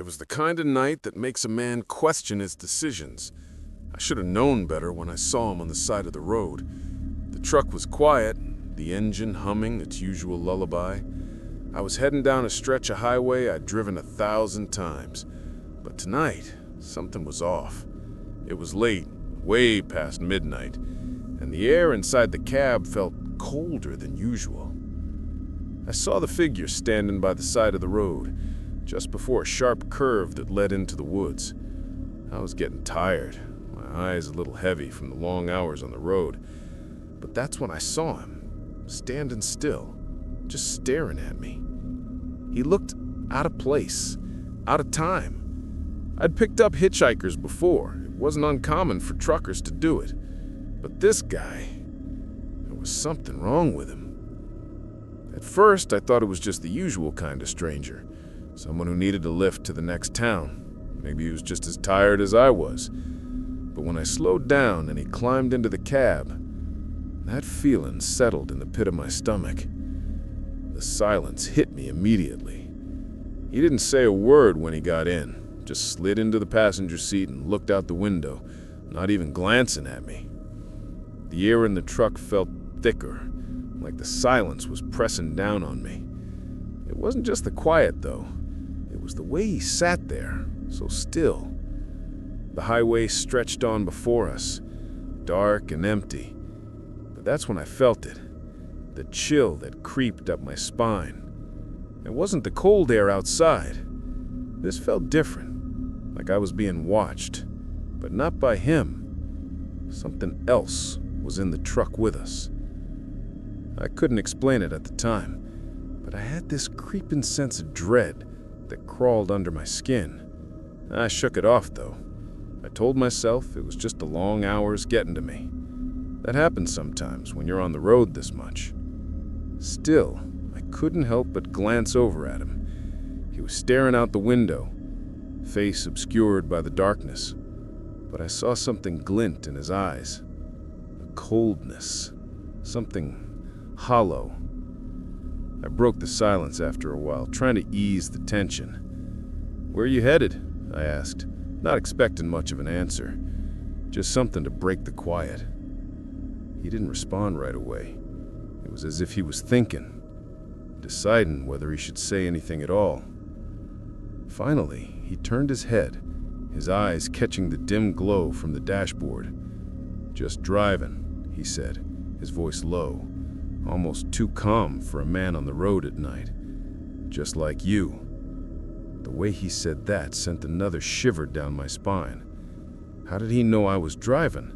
It was the kind of night that makes a man question his decisions. I should have known better when I saw him on the side of the road. The truck was quiet, the engine humming its usual lullaby. I was heading down a stretch of highway I'd driven 1,000 times. But tonight, something was off. It was late, way past midnight, and the air inside the cab felt colder than usual. I saw the figure standing by the side of the road, just before a sharp curve that led into the woods. I was getting tired, my eyes a little heavy from the long hours on the road, but that's when I saw him, standing still, just staring at me. He looked out of place, out of time. I'd picked up hitchhikers before. It wasn't uncommon for truckers to do it. But this guy, there was something wrong with him. At first, I thought it was just the usual kind of stranger, someone who needed a lift to the next town. Maybe he was just as tired as I was. But when I slowed down and he climbed into the cab, that feeling settled in the pit of my stomach. The silence hit me immediately. He didn't say a word when he got in, just slid into the passenger seat and looked out the window, not even glancing at me. The air in the truck felt thicker, like the silence was pressing down on me. It wasn't just the quiet, though. It was the way he sat there, so still. The highway stretched on before us, dark and empty. But that's when I felt it, the chill that creeped up my spine. It wasn't the cold air outside. This felt different, like I was being watched, but not by him. Something else was in the truck with us. I couldn't explain it at the time, but I had this creeping sense of dread that crawled under my skin. I shook it off, though. I told myself it was just the long hours getting to me. That happens sometimes when you're on the road this much. Still, I couldn't help but glance over at him. He was staring out the window, face obscured by the darkness, but I saw something glint in his eyes. A coldness, something hollow. I broke the silence after a while, trying to ease the tension. "Where are you headed?" I asked, not expecting much of an answer, just something to break the quiet. He didn't respond right away. It was as if he was thinking, deciding whether he should say anything at all. Finally, he turned his head, his eyes catching the dim glow from the dashboard. "Just driving," he said, his voice low, almost too calm for a man on the road at night. "Just like you." The way he said that sent another shiver down my spine. How did he know I was driving?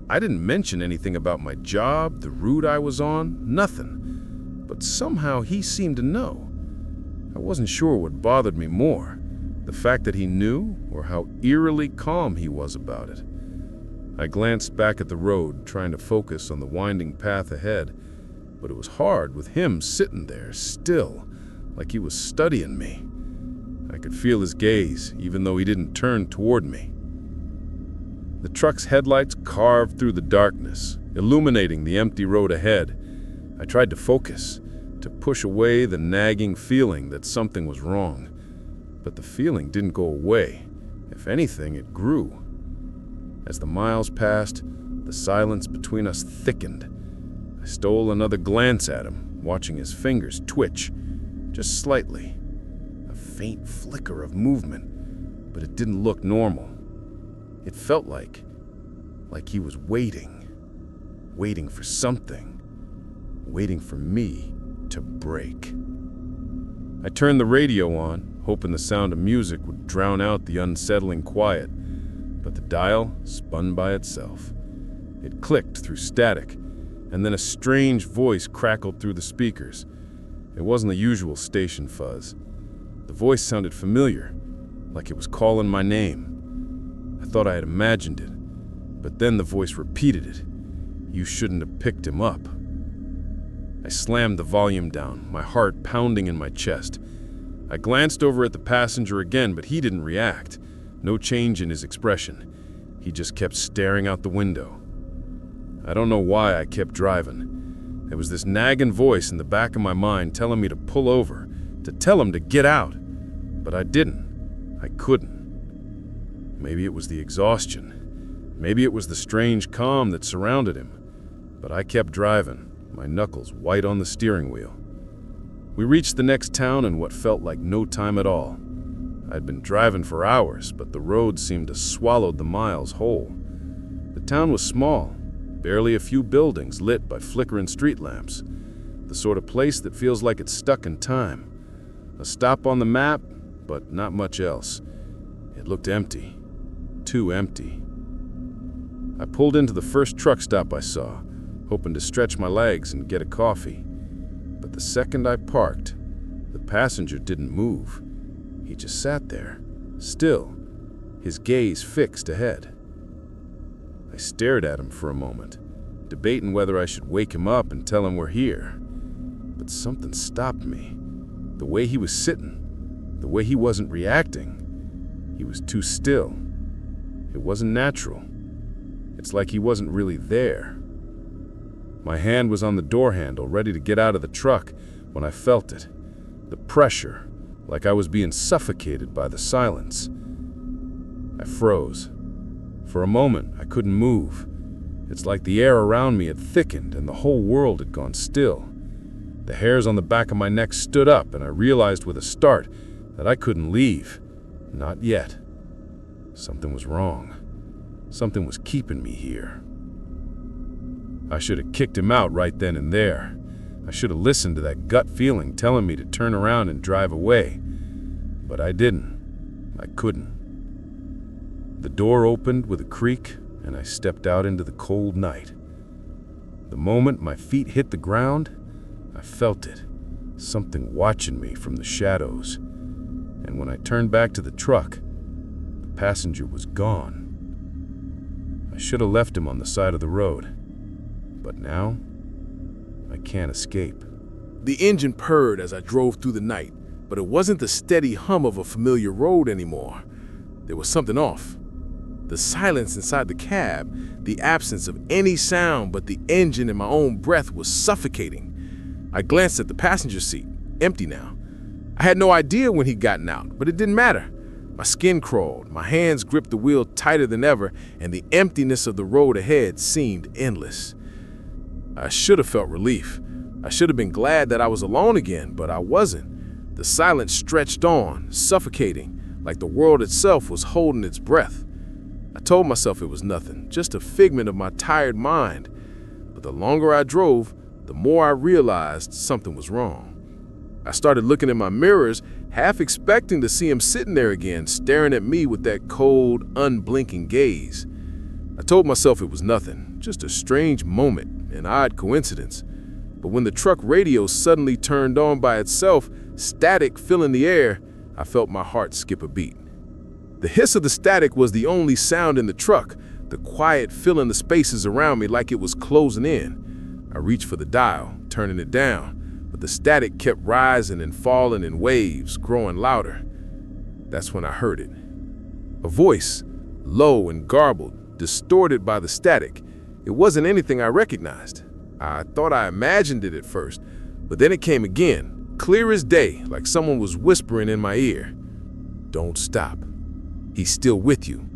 I didn't mention anything about my job, the route I was on, nothing. But somehow he seemed to know. I wasn't sure what bothered me more, the fact that he knew or how eerily calm he was about it. I glanced back at the road, trying to focus on the winding path ahead, but it was hard with him sitting there, still, like he was studying me. I could feel his gaze, even though he didn't turn toward me. The truck's headlights carved through the darkness, illuminating the empty road ahead. I tried to focus, to push away the nagging feeling that something was wrong. But the feeling didn't go away. If anything, it grew. As the miles passed, the silence between us thickened. I stole another glance at him, watching his fingers twitch, just slightly. A faint flicker of movement, but it didn't look normal. It felt like he was waiting for something, waiting for me to break. I turned the radio on, hoping the sound of music would drown out the unsettling quiet, but the dial spun by itself. It clicked through static, and then a strange voice crackled through the speakers. It wasn't the usual station fuzz. The voice sounded familiar, like it was calling my name. I thought I had imagined it, but then the voice repeated it. "You shouldn't have picked him up." I slammed the volume down, my heart pounding in my chest. I glanced over at the passenger again, but he didn't react. No change in his expression. He just kept staring out the window. I don't know why I kept driving. There was this nagging voice in the back of my mind telling me to pull over, to tell him to get out. But I didn't. I couldn't. Maybe it was the exhaustion. Maybe it was the strange calm that surrounded him. But I kept driving, my knuckles white on the steering wheel. We reached the next town in what felt like no time at all. I'd been driving for hours, but the road seemed to swallow the miles whole. The town was small, barely a few buildings lit by flickering street lamps. The sort of place that feels like it's stuck in time. A stop on the map, but not much else. It looked empty. Too empty. I pulled into the first truck stop I saw, hoping to stretch my legs and get a coffee. But the second I parked, the passenger didn't move. He just sat there, still, his gaze fixed ahead. I stared at him for a moment, debating whether I should wake him up and tell him we're here. But something stopped me. The way he was sitting, the way he wasn't reacting. He was too still. It wasn't natural. It's like he wasn't really there. My hand was on the door handle, ready to get out of the truck, when I felt it. The pressure, like I was being suffocated by the silence. I froze. For a moment, I couldn't move. It's like the air around me had thickened and the whole world had gone still. The hairs on the back of my neck stood up, and I realized with a start that I couldn't leave. Not yet. Something was wrong. Something was keeping me here. I should have kicked him out right then and there. I should have listened to that gut feeling telling me to turn around and drive away. But I didn't. I couldn't. The door opened with a creak, and I stepped out into the cold night. The moment my feet hit the ground, I felt it, something watching me from the shadows. And when I turned back to the truck, the passenger was gone. I should have left him on the side of the road. But now, I can't escape. The engine purred as I drove through the night, but it wasn't the steady hum of a familiar road anymore. There was something off. The silence inside the cab, the absence of any sound but the engine and my own breath was suffocating. I glanced at the passenger seat, empty now. I had no idea when he'd gotten out, but it didn't matter. My skin crawled, my hands gripped the wheel tighter than ever, and the emptiness of the road ahead seemed endless. I should have felt relief. I should have been glad that I was alone again, but I wasn't. The silence stretched on, suffocating, like the world itself was holding its breath. I told myself it was nothing, just a figment of my tired mind. But the longer I drove, the more I realized something was wrong. I started looking in my mirrors, half expecting to see him sitting there again, staring at me with that cold, unblinking gaze. I told myself it was nothing, just a strange moment, an odd coincidence. But when the truck radio suddenly turned on by itself, static filling the air, I felt my heart skip a beat. The hiss of the static was the only sound in the truck, the quiet filling the spaces around me like it was closing in. I reached for the dial, turning it down, but the static kept rising and falling in waves, growing louder. That's when I heard it. A voice, low and garbled, distorted by the static. It wasn't anything I recognized. I thought I imagined it at first, but then it came again, clear as day, like someone was whispering in my ear. Don't stop. He's still with you.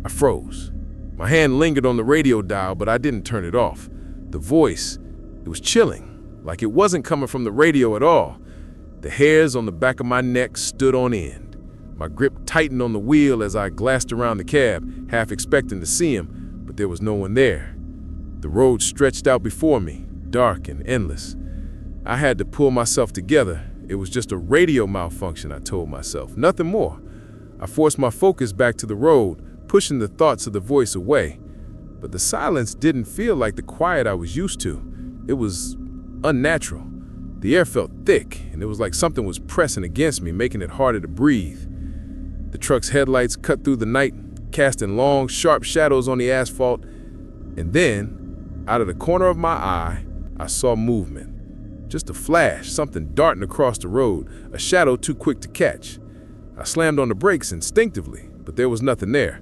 I froze. My hand lingered on the radio dial, but I didn't turn it off. The voice, it was chilling, like it wasn't coming from the radio at all. The hairs on the back of my neck stood on end. My grip tightened on the wheel as I glanced around the cab, half expecting to see him, but there was no one there. The road stretched out before me, dark and endless. I had to pull myself together. It was just a radio malfunction, I told myself, nothing more. I forced my focus back to the road, pushing the thoughts of the voice away. But the silence didn't feel like the quiet I was used to. It was unnatural. The air felt thick, and it was like something was pressing against me, making it harder to breathe. The truck's headlights cut through the night, casting long, sharp shadows on the asphalt. And then, out of the corner of my eye, I saw movement. Just a flash, something darting across the road, a shadow too quick to catch. I slammed on the brakes instinctively, but there was nothing there.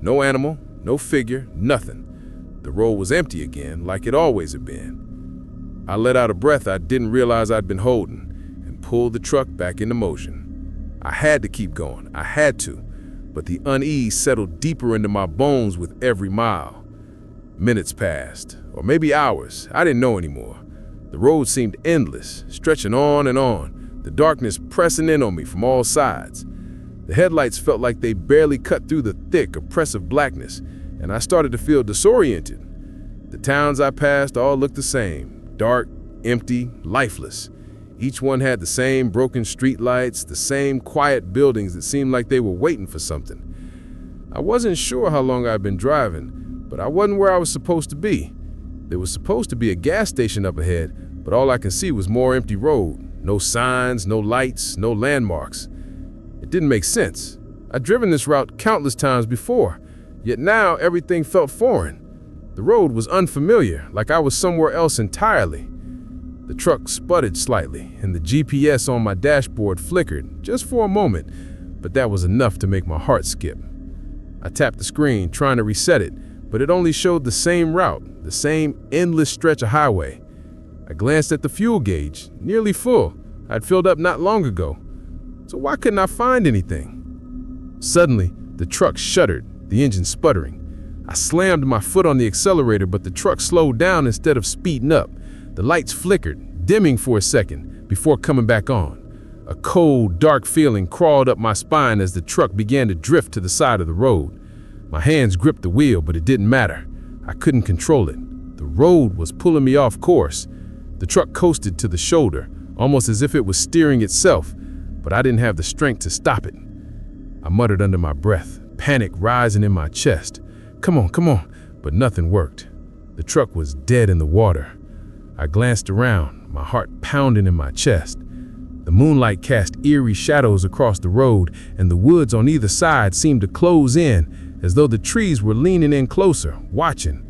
No animal, no figure, nothing. The road was empty again, like it always had been. I let out a breath I didn't realize I'd been holding and pulled the truck back into motion. I had to keep going. I had to. But the unease settled deeper into my bones with every mile. Minutes passed, or maybe hours. I didn't know anymore. The road seemed endless, stretching on and on, the darkness pressing in on me from all sides. The headlights felt like they barely cut through the thick, oppressive blackness, and I started to feel disoriented. The towns I passed all looked the same, dark, empty, lifeless. Each one had the same broken streetlights, the same quiet buildings that seemed like they were waiting for something. I wasn't sure how long I'd been driving, but I wasn't where I was supposed to be. There was supposed to be a gas station up ahead, but all I could see was more empty road. No signs, no lights, no landmarks. It didn't make sense. I'd driven this route countless times before, yet now everything felt foreign. The road was unfamiliar, like I was somewhere else entirely. The truck sputtered slightly, and the GPS on my dashboard flickered, just for a moment, but that was enough to make my heart skip. I tapped the screen, trying to reset it, but it only showed the same route, the same endless stretch of highway. I glanced at the fuel gauge, nearly full. I'd filled up not long ago. So why couldn't I find anything? Suddenly, the truck shuddered, the engine sputtering. I slammed my foot on the accelerator, but the truck slowed down instead of speeding up. The lights flickered, dimming for a second, before coming back on. A cold, dark feeling crawled up my spine as the truck began to drift to the side of the road. My hands gripped the wheel, but it didn't matter. I couldn't control it. The road was pulling me off course. The truck coasted to the shoulder, almost as if it was steering itself, but I didn't have the strength to stop it. I muttered under my breath, panic rising in my chest. Come on, but nothing worked. The truck was dead in the water. I glanced around, my heart pounding in my chest. The moonlight cast eerie shadows across the road, and the woods on either side seemed to close in, as though the trees were leaning in closer, watching.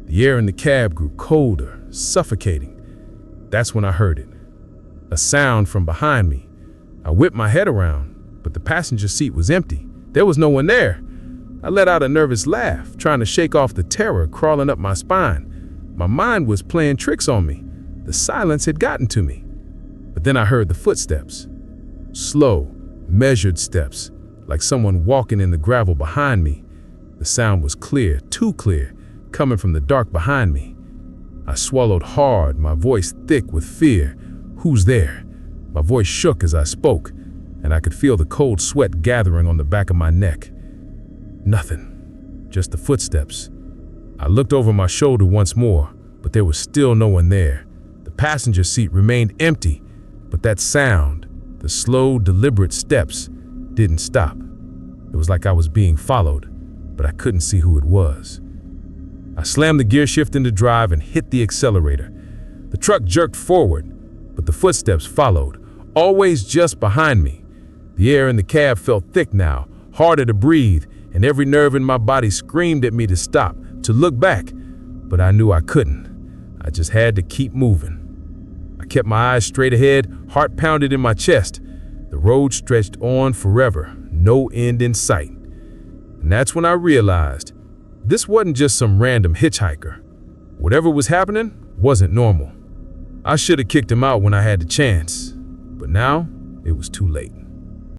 The air in the cab grew colder, suffocating. That's when I heard it. A sound from behind me. I whipped my head around, but the passenger seat was empty. There was no one there. I let out a nervous laugh, trying to shake off the terror crawling up my spine. My mind was playing tricks on me. The silence had gotten to me. But then I heard the footsteps. Slow, measured steps, like someone walking in the gravel behind me. The sound was clear, too clear, coming from the dark behind me. I swallowed hard, my voice thick with fear. Who's there? My voice shook as I spoke, and I could feel the cold sweat gathering on the back of my neck. Nothing, just the footsteps. I looked over my shoulder once more, but there was still no one there. The passenger seat remained empty, but that sound, the slow, deliberate steps, didn't stop. It was like I was being followed, but I couldn't see who it was. I slammed the gear shift into drive and hit the accelerator. The truck jerked forward, but the footsteps followed, always just behind me. The air in the cab felt thick now, harder to breathe, and every nerve in my body screamed at me to stop, to look back, but I knew I couldn't. I just had to keep moving. I kept my eyes straight ahead, heart pounded in my chest. The road stretched on forever, no end in sight. And that's when I realized this wasn't just some random hitchhiker. Whatever was happening wasn't normal. I should have kicked him out when I had the chance, but now it was too late.